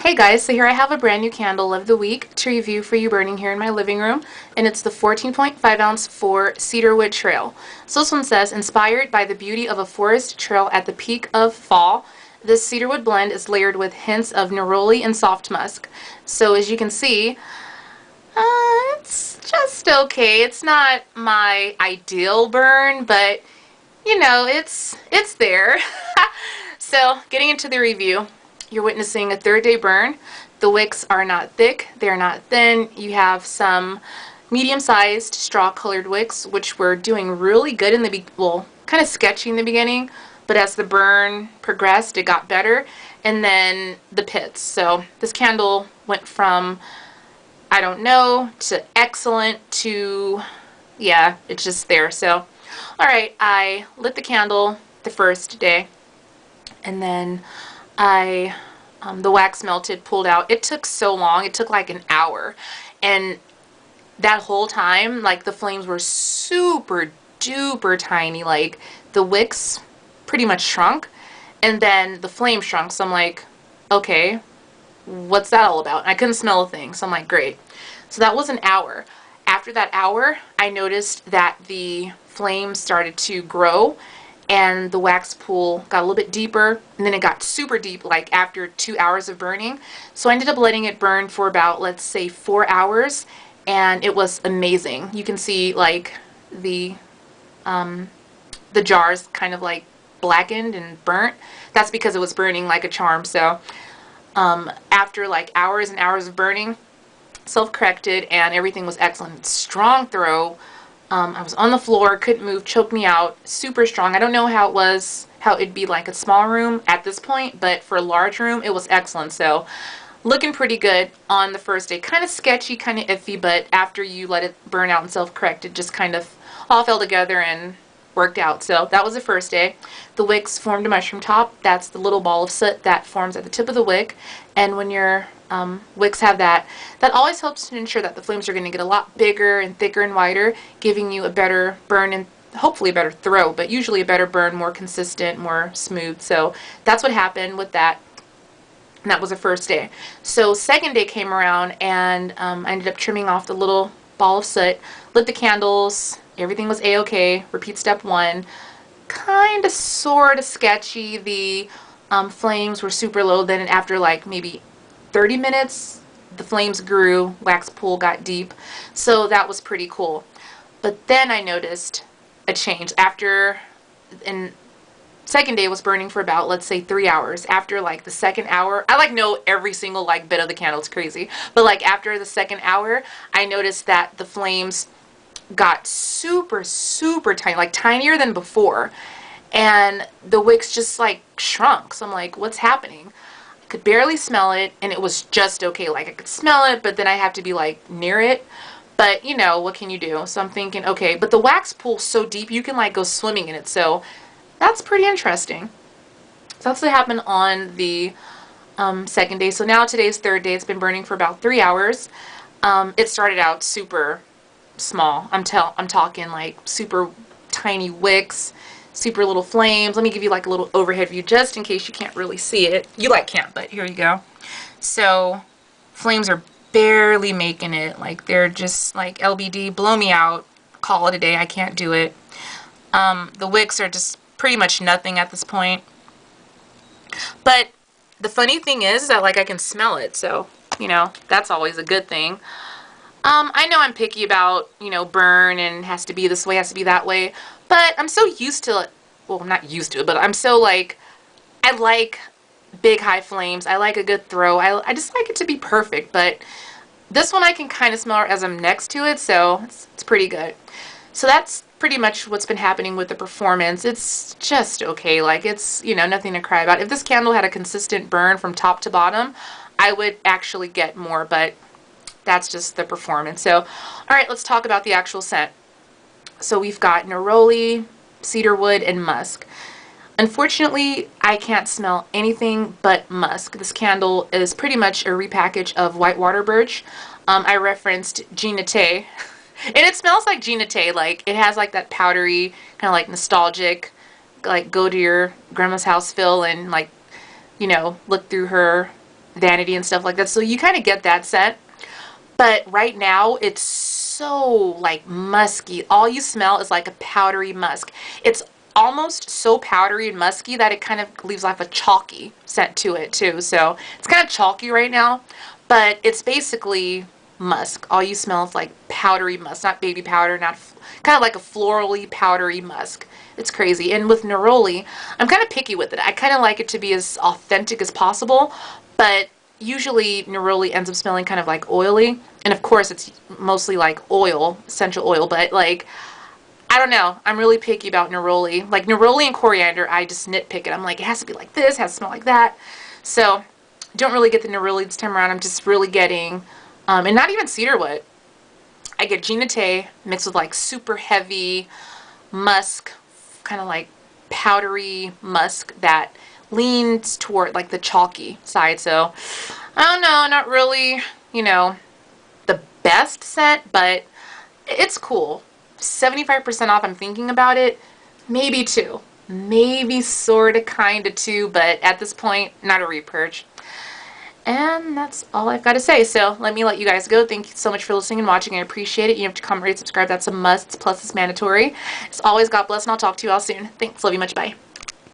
Hey guys, so here I have a brand new candle of the week to review for you burning here in my living room, and it's the 14.5 ounce for Cedarwood Trail. So this one says, inspired by the beauty of a forest trail at the peak of fall, this cedarwood blend is layered with hints of neroli and soft musk. So as you can see, it's just okay. It's not my ideal burn, but you know, it's there. So getting into the review. You're witnessing a third day burn. The wicks are not thick, they're not thin. You have some medium-sized straw-colored wicks, which were doing really good in the well, kind of sketchy in the beginning, but as the burn progressed, it got better. And then the pits. So this candle went from, I don't know, to excellent to, yeah, it's just there. So, all right, I lit the candle the first day, and then the wax melted, pulled out. It took so long. It took like an hour. And that whole time, like, the flames were super duper tiny. Like, the wicks pretty much shrunk, and then the flame shrunk. So I'm like, okay, what's that all about? And I couldn't smell a thing. So I'm like, great. So that was an hour. After that hour, I noticed that the flame started to grow, and the wax pool got a little bit deeper, and then it got super deep like after 2 hours of burning. So I ended up letting it burn for about, let's say, 4 hours, and it was amazing. You can see like the jars kind of like blackened and burnt. That's because it was burning like a charm. So after like hours and hours of burning, self-corrected, and everything was excellent. Strong throw. I was on the floor, couldn't move, choked me out, super strong. I don't know how it'd be like a small room at this point, but for a large room, it was excellent. So looking pretty good on the first day. Kind of sketchy, kind of iffy, but after you let it burn out and self-correct, it just kind of all fell together and worked out. So that was the first day. The wicks formed a mushroom top. That's the little ball of soot that forms at the tip of the wick. And when your wicks have that always helps to ensure that the flames are going to get a lot bigger and thicker and wider, giving you a better burn and hopefully a better throw, but usually a better burn, more consistent, more smooth. So that's what happened with that. And that was the first day. So second day came around, and I ended up trimming off the little ball of soot, lit the candles, everything was a-okay. Repeat step one. Kind of sort of sketchy. The flames were super low. Then after like maybe 30 minutes, the flames grew, wax pool got deep. So that was pretty cool. But then I noticed a change after, and second day was burning for about, let's say, 3 hours. After like the second hour, I like know every single like bit of the candle. It's crazy. But like after the second hour, I noticed that the flames got super tiny, like tinier than before, and the wicks just like shrunk. So I'm like, what's happening? I could barely smell it, and it was just okay. Like I could smell it, but then I have to be like near it. But you know, what can you do? So I'm thinking, okay, but the wax pool's so deep you can like go swimming in it. So that's pretty interesting. So that's what happened on the second day. So now today's third day. It's been burning for about 3 hours. It started out super small. I'm talking like super tiny wicks, super little flames. Let me give you like a little overhead view just in case you can't really see it. You like can't, but here you go. So flames are barely making it. Like they're just like LBD, blow me out, call it a day. I can't do it. The wicks are just pretty much nothing at this point. But the funny thing is that like I can smell it. So, you know, that's always a good thing. I know I'm picky about, you know, burn and has to be this way, has to be that way, but I'm so used to it. Well, I'm not used to it, but I'm so like, I like big high flames. I like a good throw. I just like it to be perfect, but this one I can kind of smell it as I'm next to it, so it's pretty good. So that's pretty much what's been happening with the performance. It's just okay. Like it's, you know, nothing to cry about. If this candle had a consistent burn from top to bottom, I would actually get more, but that's just the performance. So, all right, let's talk about the actual scent. So we've got neroli, cedarwood, and musk. Unfortunately, I can't smell anything but musk. This candle is pretty much a repackage of white water birch. I referenced Jean Naté, and it smells like Jean Naté. Like it has like that powdery, kind of like nostalgic, like go to your grandma's house feel, and like, you know, look through her vanity and stuff like that. So you kind of get that scent. But right now, it's so like musky. All you smell is like a powdery musk. It's almost so powdery and musky that it kind of leaves like a chalky scent to it too. So it's kind of chalky right now, but it's basically musk. All you smell is like powdery musk, not baby powder, not kind of like a florally powdery musk. It's crazy. And with neroli, I'm kind of picky with it. I kind of like it to be as authentic as possible, but usually neroli ends up smelling kind of like oily. And of course it's mostly like oil, essential oil, but like, I don't know. I'm really picky about neroli. Like neroli and coriander, I just nitpick it. I'm like, it has to be like this, it has to smell like that. So don't really get the neroli this time around. I'm just really getting, and not even cedarwood. I get Jean Naté mixed with like super heavy musk, kind of like powdery musk that leans toward like the chalky side. So I don't know, not really, you know, the best scent, but it's cool. 75% off, I'm thinking about it. Maybe 2. Maybe sorta kinda 2, but at this point, not a repurchase. And that's all I've got to say. So let me let you guys go. Thank you so much for listening and watching. I appreciate it. You have to comment, rate, subscribe. That's a must. Plus, it's mandatory. As always, God bless, and I'll talk to you all soon. Thanks. Love you much. Bye.